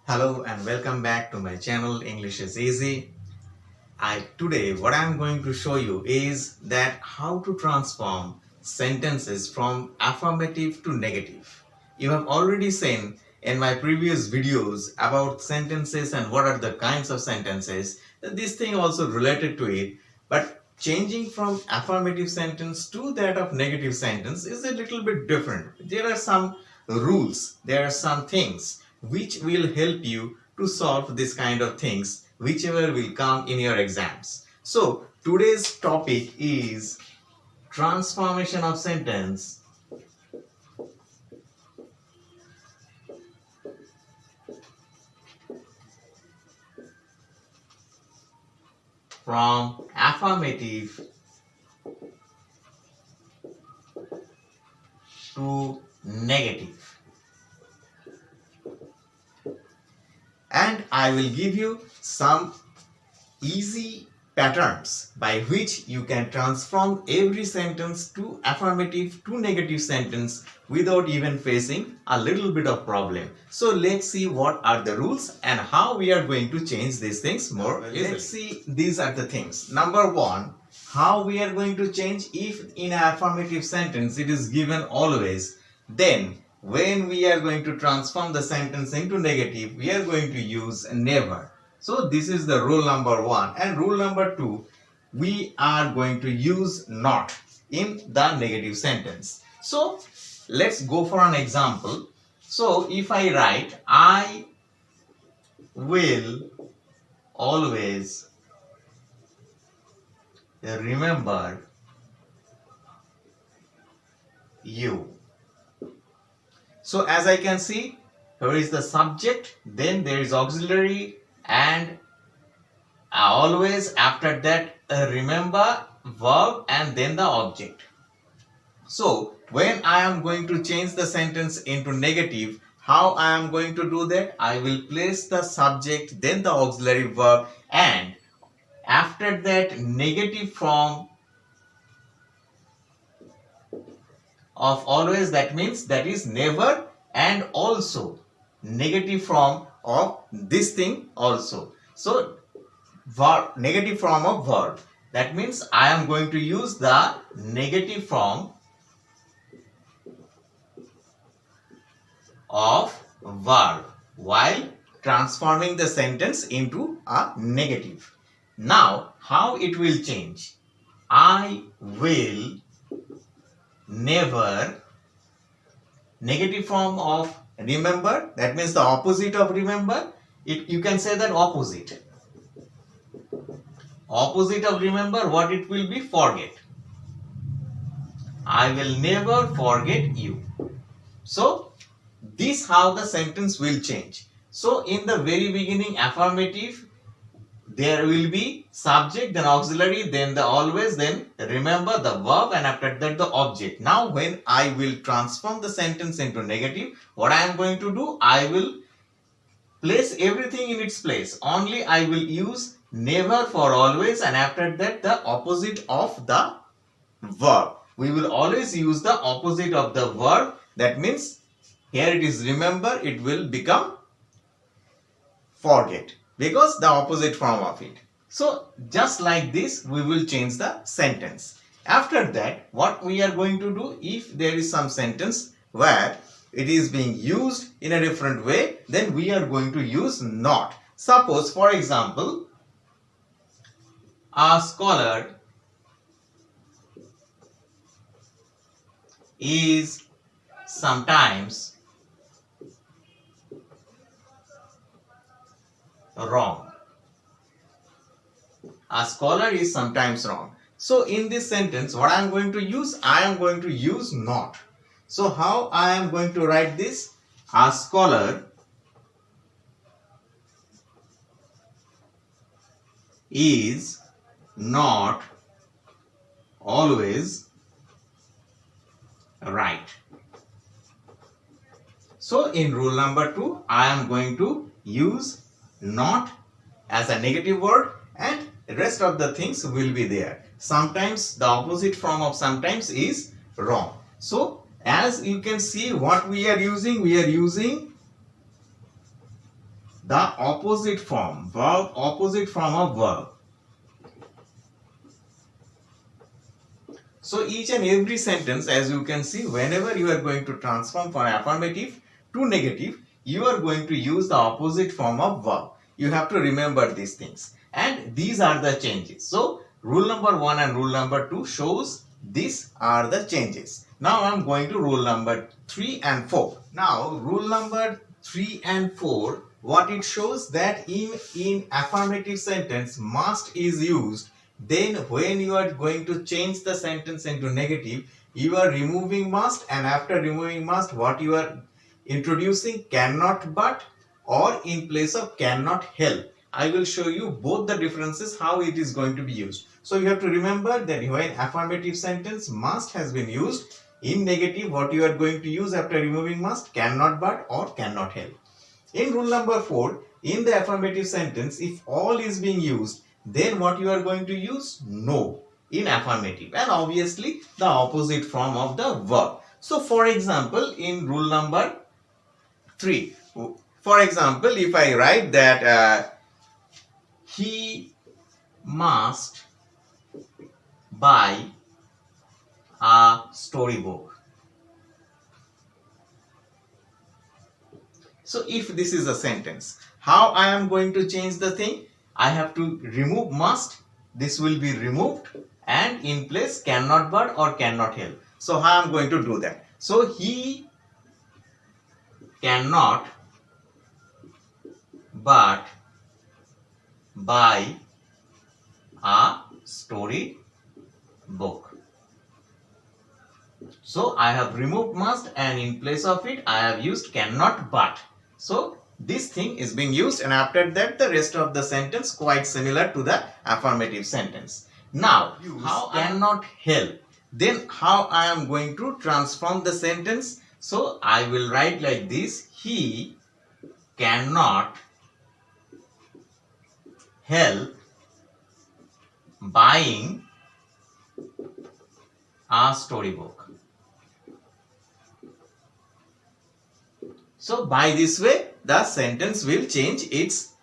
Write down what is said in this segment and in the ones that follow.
Hello and welcome back to my channel English is Easy. Today what I'm going to show you is that how to transform sentences from affirmative to negative. You have already seen in my previous videos about sentences and what are the kinds of sentences. This thing also related to it, but changing from affirmative sentence to that of negative sentence is a little bit different. There are some rules, there are some things which will help you to solve this kind of things whichever will come in your exams. So today's topic is transformation of sentence from affirmative to negative. And I will give you some easy patterns by which you can transform every sentence to affirmative to negative sentence without even facing a little bit of problem. So let's see what are the rules and how we are going to change these things more easily. Let's see, these are the things. Number one, how we are going to change if in an affirmative sentence it is given always, then when we are going to transform the sentence into negative, we are going to use never. So this is the rule number one. And rule number two, we are going to use not in the negative sentence. So let's go for an example. So if I write, I will always remember you. So as I can see, here is the subject, then there is auxiliary, and always after that remember verb and then the object. So when I am going to change the sentence into negative, how I am going to do that? I will place the subject, then the auxiliary verb, and after that negative form of always, that means that is never, and also negative form of this thing also. So verb, negative form of verb, that means I am going to use the negative form of verb while transforming the sentence into a negative. Now how it will change? I will never, negative form of remember, that means the opposite of remember, you can say that opposite of remember, what it will be? Forget. I will never forget you. So this how the sentence will change. So in the very beginning, affirmative, there will be subject, then auxiliary, then the always, then remember the verb, and after that the object. Now when I will transform the sentence into negative, what I am going to do? I will place everything in its place. Only I will use never for always, and after that the opposite of the verb. We will always use the opposite of the verb. That means here it is remember, it will become forget, because the opposite form of it. So just like this we will change the sentence. After that, what we are going to do, if there is some sentence where it is being used in a different way, then we are going to use not. Suppose for example, a scholar is sometimes wrong. A scholar is sometimes wrong. So in this sentence, what I am going to use? I am going to use not. So how I am going to write this? A scholar is not always right. So in rule number 2, I am going to use not as a negative word, and rest of the things will be there. Sometimes the opposite form of sometimes is wrong. So as you can see, what we are using the opposite form, verb, opposite form of verb. So each and every sentence, as you can see, whenever you are going to transform from affirmative to negative, you are going to use the opposite form of verb. You have to remember these things. And these are the changes. So rule number 1 and rule number 2 shows these are the changes. Now I am going to rule number 3 and 4. Now rule number 3 and 4, what it shows that in affirmative sentence must is used. Then when you are going to change the sentence into negative, you are removing must, and after removing must, what you are introducing cannot but, or in place of cannot help. I will show you both the differences how it is going to be used. So you have to remember that when affirmative sentence must has been used, in negative what you are going to use after removing must, cannot but or cannot help. In rule number 4, in the affirmative sentence, if all is being used, then what you are going to use? No in affirmative, and obviously the opposite form of the verb. So for example, in rule number 3, for example, if I write that he must buy a storybook. So if this is a sentence, how I am going to change the thing? I have to remove must, this will be removed, and in place cannot but or cannot help. So how I am going to do that? So he cannot but buy a story book. So I have removed must, and in place of it I have used cannot but. So this thing is being used, and after that the rest of the sentence quite similar to the affirmative sentence. Now how cannot help, then how I am going to transform the sentence? So I will write like this: he cannot help buying a storybook. So by this way the sentence will change its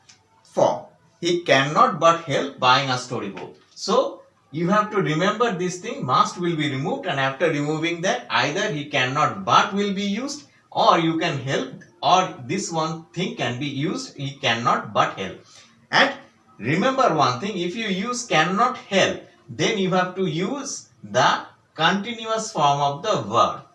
form. He cannot but help buying a storybook. So you have to remember this thing, must will be removed, and after removing that either he cannot but will be used, or you can help, or this one thing can be used, he cannot but help. And remember one thing, if you use cannot help, then you have to use the continuous form of the verb.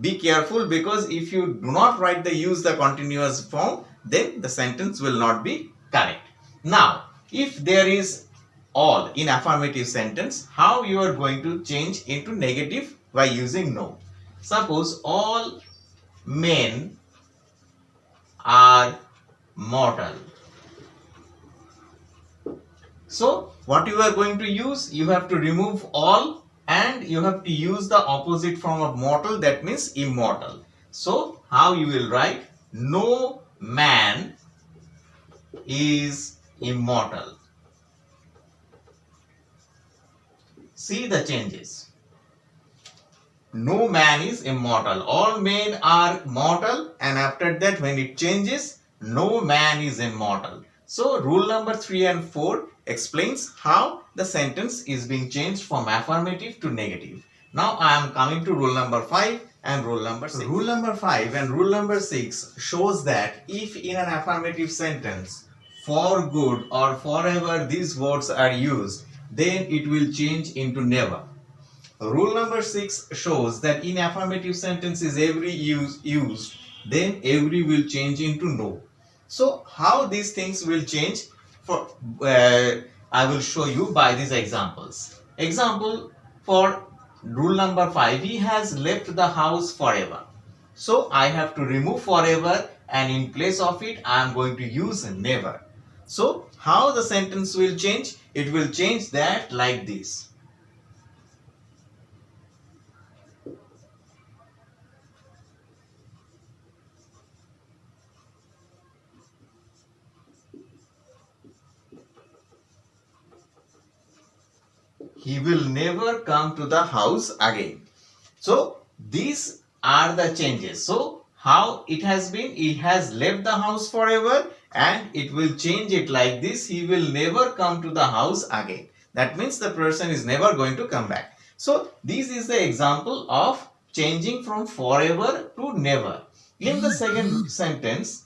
Be careful, because if you do not write use the continuous form, then the sentence will not be correct. Now, if there is all in affirmative sentence, how you are going to change into negative? By using no. Suppose all men are mortal. So what you are going to use? You have to remove all, and you have to use the opposite form of mortal, that means immortal. So how you will write? No man is immortal. See the changes. No man is immortal. All men are mortal, and after that when it changes, no man is immortal. So rule number 3 and 4 explains how the sentence is being changed from affirmative to negative. Now I am coming to rule number 5 and rule number 6. Rule number 5 and rule number 6 shows that if in an affirmative sentence for good or forever these words are used, then it will change into never. Rule number 6 shows that in affirmative sentences every used, then every will change into no. So how these things will change? For I will show you by these examples. Example for rule number 5, he has left the house forever. So I have to remove forever, and in place of it I am going to use never. So how the sentence will change? It will change that like this. He will never come to the house again. So these are the changes. So how it has been? He has left the house forever, and it will change it like this: he will never come to the house again. That means the person is never going to come back. So this is the example of changing from forever to never. In the second sentence,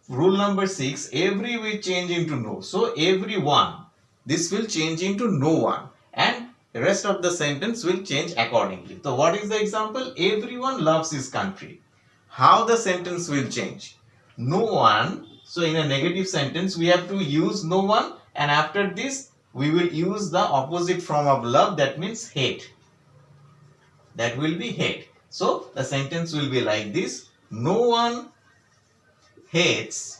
rule number 6, every will change into no. So everyone, this will change into no one, and the rest of the sentence will change accordingly. So what is the example? Everyone loves his country. How the sentence will change? No one. So in a negative sentence, we have to use no one, and after this we will use the opposite form of love, that means hate. That will be hate. So the sentence will be like this: no one hates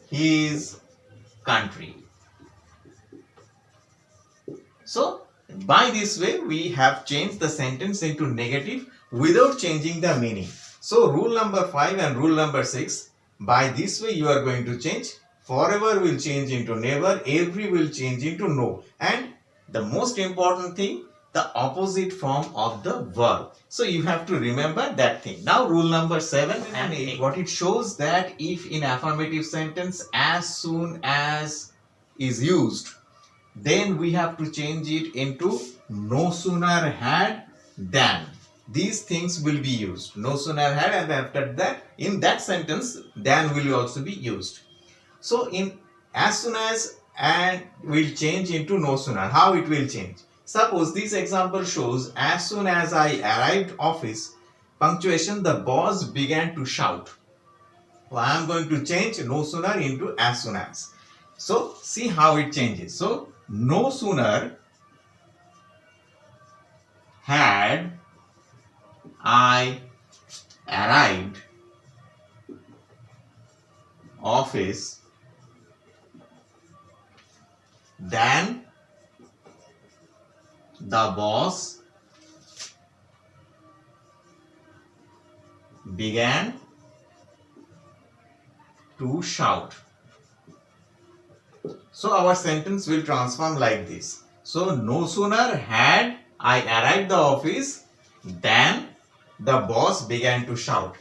his country. So by this way we have changed the sentence into negative without changing the meaning. So rule number 5 and rule number 6, by this way you are going to change. Forever will change into never, every will change into no, and the most important thing, the opposite form of the verb. So you have to remember that thing. Now rule number 7 and 8, what it shows, that if in affirmative sentence as soon as is used, then we have to change it into no sooner had than. These things will be used. No sooner had, and after that, in that sentence, than will also be used. So in as soon as and will change into no sooner. How it will change? Suppose this example shows, as soon as I arrived office, punctuation, the boss began to shout. So I am going to change no sooner into as soon as. So see how it changes. So no sooner had I arrived office than the boss began to shout. So our sentence will transform like this. So no sooner had I arrived the office than the boss began to shout.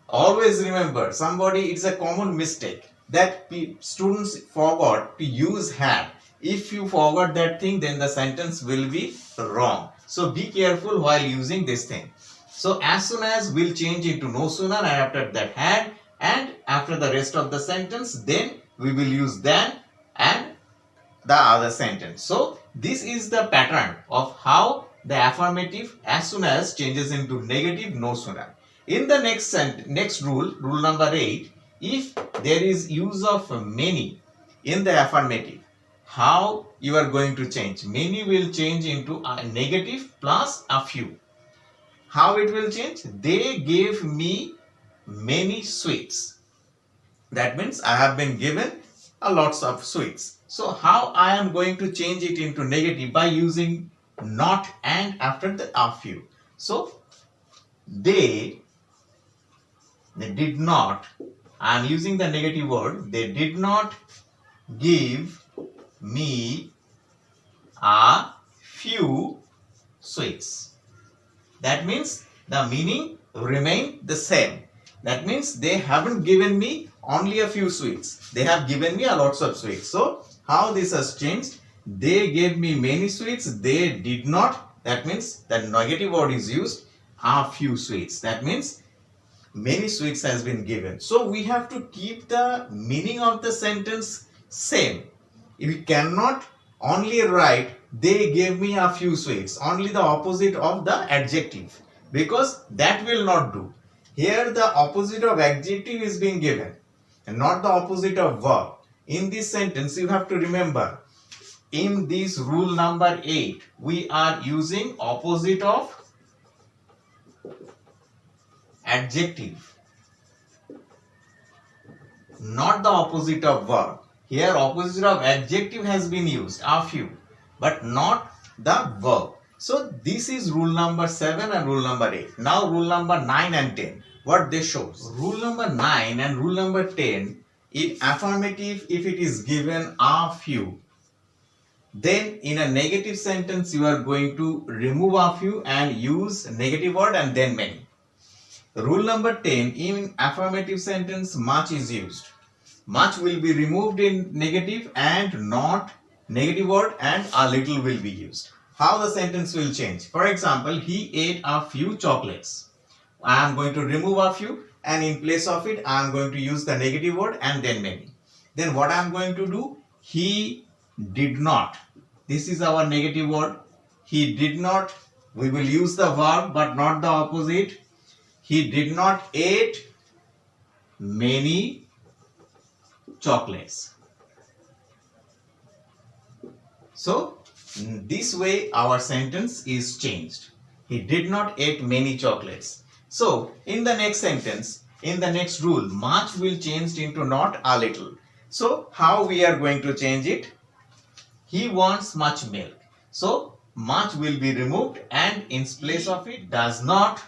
Always remember, it's a common mistake that students forgot to use had. If you forgot that thing, then the sentence will be wrong. So be careful while using this thing. So as soon as will change into no sooner, and after that had, and after the rest of the sentence, then we will use than and the other sentence. So this is the pattern of how the affirmative as soon as changes into negative no sooner. In the next rule, rule number 8, if there is use of many in the affirmative, how you are going to change? Many will change into a negative plus a few. How it will change? They gave me many sweets. That means I have been given a lots of sweets. So how I am going to change it into negative? By using not and after the a few. So they did not, I am using the negative word, they did not give me a few sweets. That means the meaning remain the same. That means they haven't given me only a few sweets. They have given me a lots of sweets. So how this has changed? They gave me many sweets. They did not. That means the negative word is used. A few sweets. That means many sweets has been given. So we have to keep the meaning of the sentence same. We cannot only write they gave me a few sweets, only the opposite of the adjective, because that will not do. Here the opposite of adjective is being given and not the opposite of verb. In this sentence you have to remember, in this rule number 8 we are using opposite of adjective, not the opposite of verb. Here opposite of adjective has been used, a few, but not the verb. So this is rule number 7 and rule number 8. Now rule number 9 and 10. What they shows? Rule number 9 and rule number 10, in affirmative if it is given a few, then in a negative sentence you are going to remove a few and use negative word and then many. Rule number 10, in affirmative sentence much is used. much will be removed in negative and not negative word, and a little will be used. How the sentence will change? For example, he ate a few chocolates. I am going to remove a few, and in place of it I am going to use the negative word and then many. Then what I am going to do? He did not. This is our negative word. He did not. We will use the verb but not the opposite. He did not eat many chocolates. So this way our sentence is changed. He did not eat many chocolates. So in the next sentence, in the next rule, much will change into not a little. So how we are going to change it? He wants much milk. So much will be removed and in place of it does not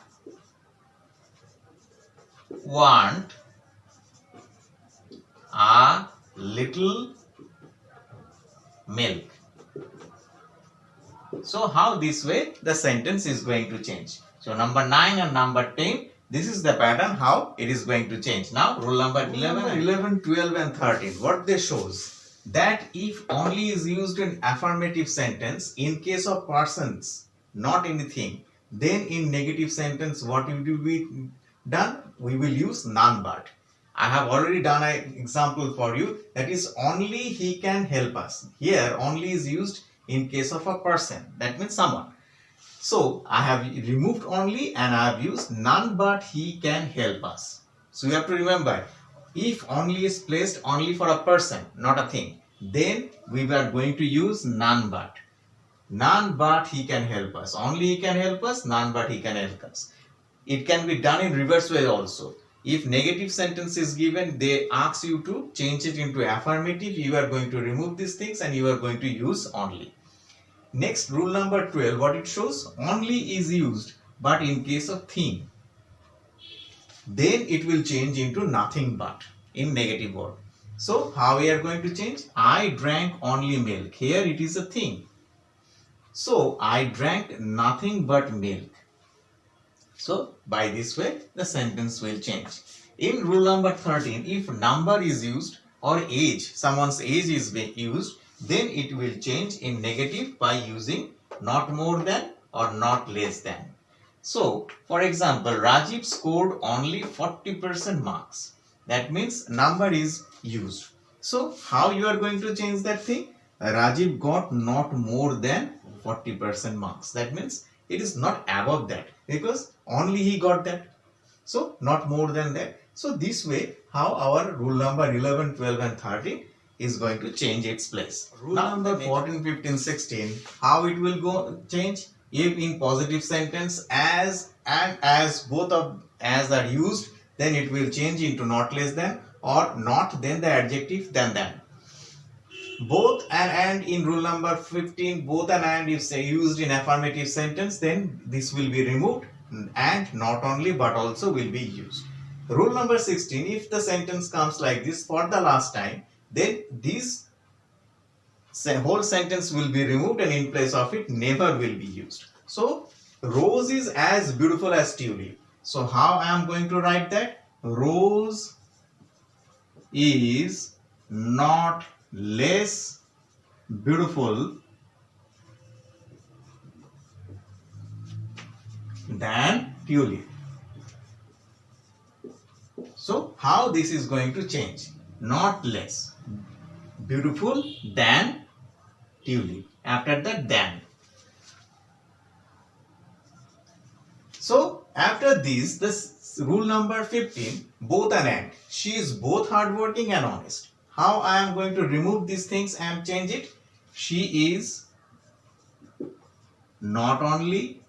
want a little milk. So how this way the sentence is going to change. So number 9 and number 10, this is the pattern how it is going to change. Now rule number 11, 12 and 13. What they shows? That if only is used in affirmative sentence in case of persons, not anything, then in negative sentence what will be done? We will use none but. I have already done an example for you, that is only he can help us. Here only is used in case of a person, that means someone. So I have removed only and I have used none but he can help us. So you have to remember, if only is placed only for a person, not a thing, then we are going to use none but. None but he can help us. Only he can help us, none but he can help us. It can be done in reverse way also. If negative sentence is given, they ask you to change it into affirmative. You are going to remove these things and you are going to use only. Next, rule number 12, what it shows? Only is used, but in case of thing, then it will change into nothing but in negative word. So how we are going to change? I drank only milk. Here it is a thing. So I drank nothing but milk. So by this way the sentence will change. In rule number 13, if number is used or age, someone's age is used, then it will change in negative by using not more than or not less than. So for example, Rajiv scored only 40% marks. That means number is used. So how you are going to change that thing? Rajiv got not more than 40% marks. That means it is not above that because only he got that. So not more than that. So this way how our rule number 11, 12 and 13 is going to change its place. Rule number 14, 15, 16, how it will go change? If in positive sentence as and as both of as are used, then it will change into not less than, or not then the adjective than. Both and in rule number 15, both and if say used in affirmative sentence, then this will be removed and not only but also will be used. Rule number 16, if the sentence comes like this for the last time, then this whole sentence will be removed and in place of it never will be used. So Rose is as beautiful as tulip. So how I am going to write that? Rose is not less beautiful than tulip. So how this is going to change? Not less beautiful than tulip. After that, than. So after this rule number 15, both and. She is both hardworking and honest. How I am going to remove these things and change it? She is not only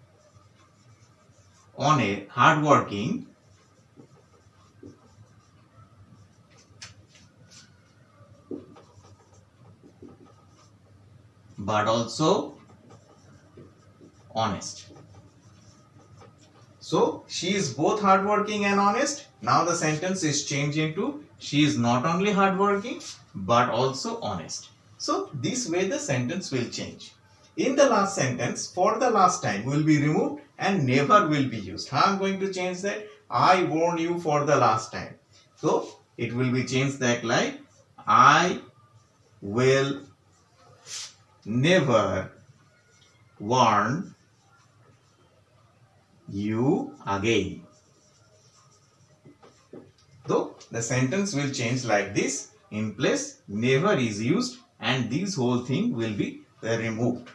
hardworking, but also honest. So she is both hardworking and honest. Now the sentence is changed into she is not only hardworking but also honest. So this way the sentence will change. In the last sentence, for the last time will be removed and never will be used. How I am going to change that? I warn you for the last time. So it will be changed like I will never warn you again. Though the sentence will change like this, in place never is used and this whole thing will be removed.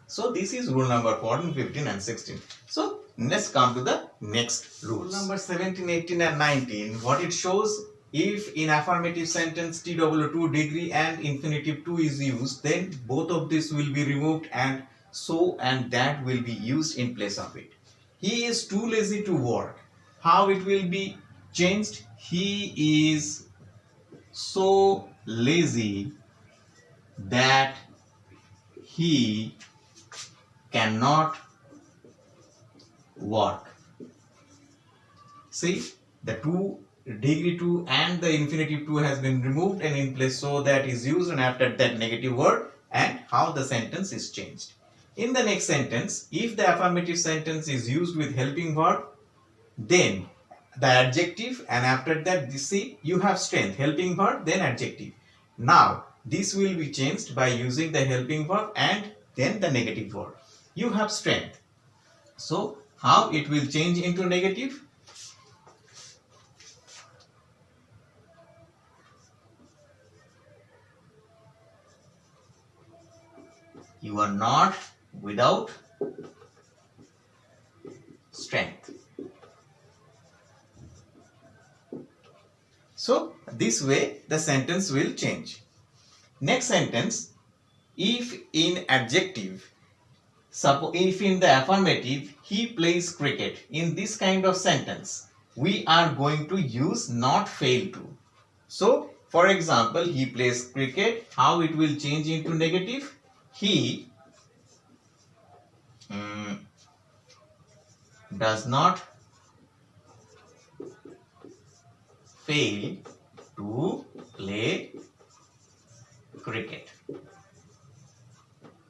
So this is rule number 14, 15 and 16. So let's come to the next rules. Rule number 17, 18 and 19. What it shows, if in affirmative sentence TW2 degree and infinitive to is used, then both of this will be removed and so and that will be used in place of it. He is too lazy to work. How it will be changed? He is so lazy that he cannot work. See, the degree 2 and the infinitive 2 has been removed and in place so that is used, and after that negative word, and how the sentence is changed. In the next sentence, if the affirmative sentence is used with helping verb, then the adjective, and after that see, you have strength, helping verb, then adjective. Now this will be changed by using the helping verb and then the negative word. You have strength. So how it will change into negative? You are not without strength. So this way the sentence will change. Next sentence, if in adjective, suppose if in the affirmative he plays cricket, in this kind of sentence we are going to use not fail to. So for example, he plays cricket, how it will change into negative? He does not fail to play cricket.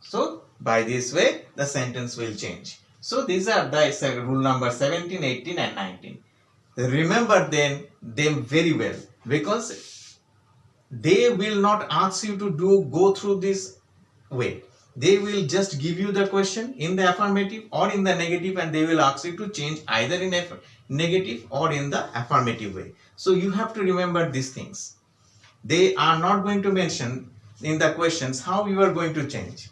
So by this way the sentence will change. So these are the rule number 17, 18 and 19. Remember them very well, because they will not ask you to go through this way. They will just give you the question in the affirmative or in the negative, and they will ask you to change either in negative or in the affirmative way. So you have to remember these things. They are not going to mention in the questions how you are going to change,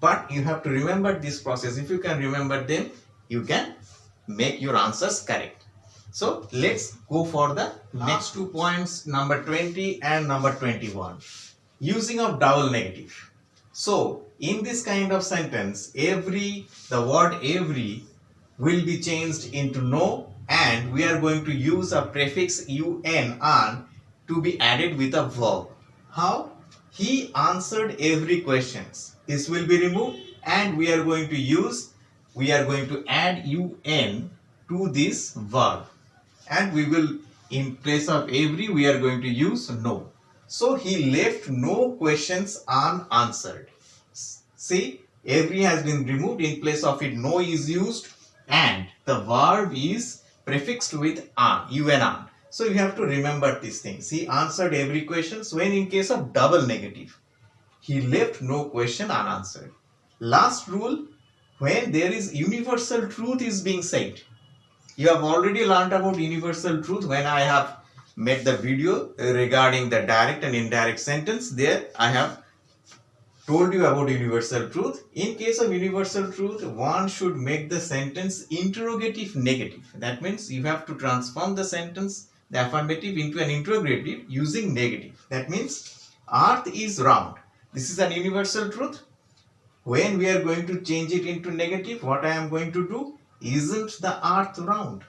but you have to remember this process. If you can remember them, you can make your answers correct. So let's go for the next 2 points, number 20 and number 21. Using of double negative. So in this kind of sentence, the word every will be changed into no, and we are going to use a prefix un to be added with a verb. How? He answered every questions. This will be removed, and we are going to add un to this verb, and we will, in place of every, we are going to use no. So he left no questions unanswered. See, every has been removed, in place of it no is used, and the verb is prefixed with un. So you have to remember these things. He answered every question. So when in case of double negative, he left no question unanswered. Last rule, when there is universal truth is being said. You have already learned about universal truth when I have made the video regarding the direct and indirect sentence. There I have told you about universal truth. In case of universal truth, one should make the sentence interrogative negative. That means you have to transform the sentence, the affirmative, into an interrogative using negative. That means earth is round. This is an universal truth. When we are going to change it into negative, what I am going to do? Isn't the earth round?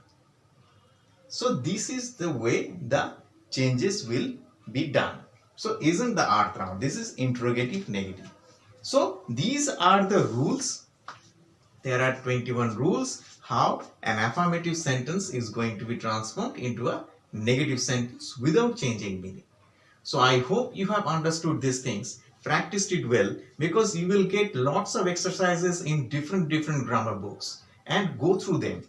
So this is the way the changes will be done. So isn't the earth round? This is interrogative negative. So these are the rules. There are 21 rules how an affirmative sentence is going to be transformed into a negative sentence without changing meaning. So I hope you have understood these things, practiced it well, because you will get lots of exercises in different grammar books, and go through them.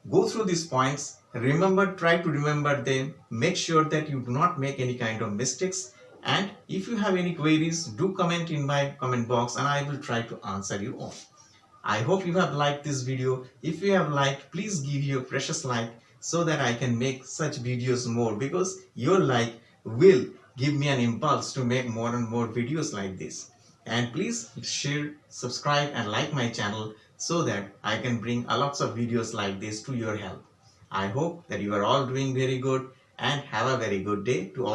Go through these points, remember, try to remember them, make sure that you do not make any kind of mistakes, and if you have any queries, do comment in my comment box and I will try to answer you all. I hope you have liked this video. If you have liked, please give your precious like so that I can make such videos more, because your like will give me an impulse to make more and more videos like this. And please share, subscribe and like my channel so that I can bring a lots of videos like this to your help. I hope that you are all doing very good and have a very good day to all.